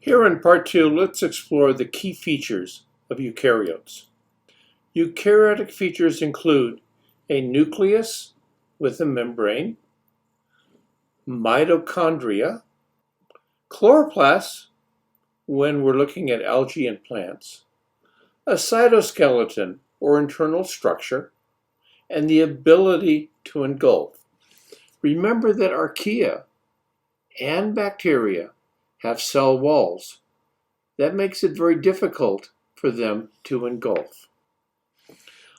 Here in part 2, let's explore the key features of eukaryotes. Eukaryotic features include a nucleus with a membrane, mitochondria, chloroplasts when we're looking at algae and plants, a cytoskeleton or internal structure, and the ability to engulf. Remember that archaea and bacteria have cell walls. That makes it very difficult for them to engulf.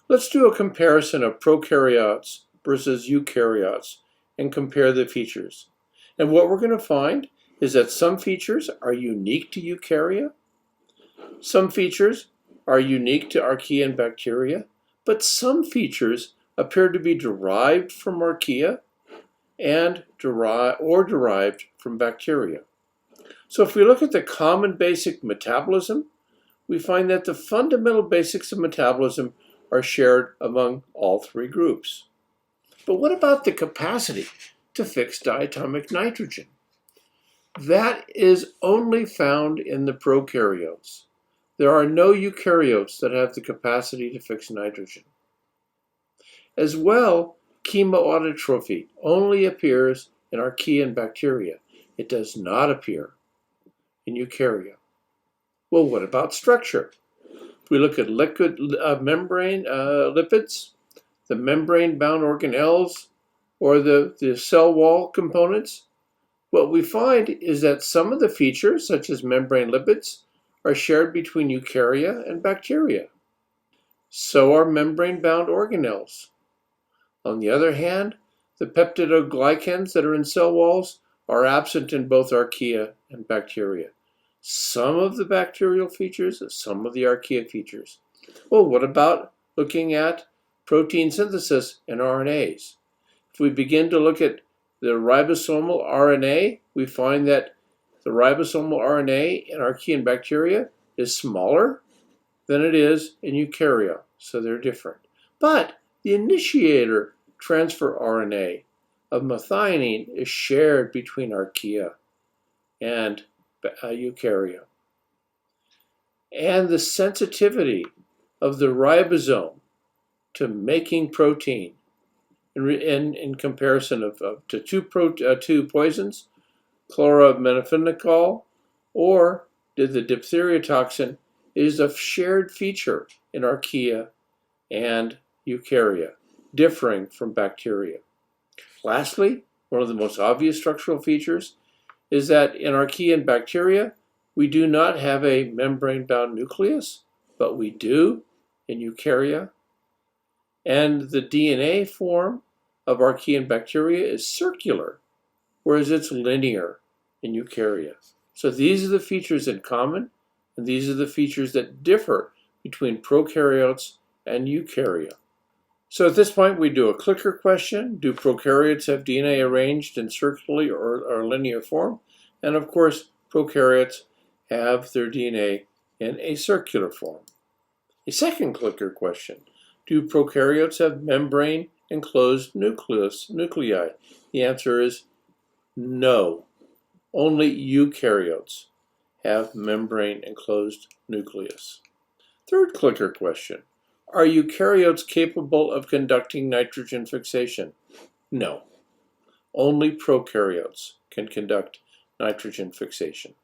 Let's do a comparison of prokaryotes versus eukaryotes and compare the features. And what we're going to find is that some features are unique to eukarya, some features are unique to archaea and bacteria, but some features appear to be derived from archaea and derived from bacteria. So if we look at the common basic metabolism, we find that the fundamental basics of metabolism are shared among all three groups. But what about the capacity to fix diatomic nitrogen? That is only found in the prokaryotes. There are no eukaryotes that have the capacity to fix nitrogen. As well, chemoautotrophy only appears in archaea and bacteria. It does not appear in eukarya. Well, what about structure? If we look at membrane lipids, the membrane-bound organelles, or the cell wall components, what we find is that some of the features, such as membrane lipids, are shared between eukarya and bacteria. So are membrane-bound organelles. On the other hand, the peptidoglycans that are in cell walls are absent in both archaea and bacteria. Some of the bacterial features, some of the archaic features. Well, what about looking at protein synthesis in RNAs? If we begin to look at the ribosomal RNA, we find that the ribosomal RNA in archaea and bacteria is smaller than it is in eukarya, so they're different. But the initiator transfer RNA of methionine is shared between archaea and eukarya. And the sensitivity of the ribosome to making protein in comparison to two poisons, chloramphenicol or the diphtheria toxin, is a shared feature in archaea and eukarya, differing from bacteria. Lastly, one of the most obvious structural features is that in archaea and bacteria, we do not have a membrane-bound nucleus, but we do in eukarya. And the DNA form of archaea and bacteria is circular, whereas it's linear in eukarya. So these are the features in common, and these are the features that differ between prokaryotes and eukarya. So at this point, we do a clicker question. Do prokaryotes have DNA arranged in circular or linear form? And of course, prokaryotes have their DNA in a circular form. A second clicker question. Do prokaryotes have membrane-enclosed nuclei? The answer is no. Only eukaryotes have membrane-enclosed nucleus. Third clicker question. Are eukaryotes capable of conducting nitrogen fixation? No. Only prokaryotes can conduct nitrogen fixation.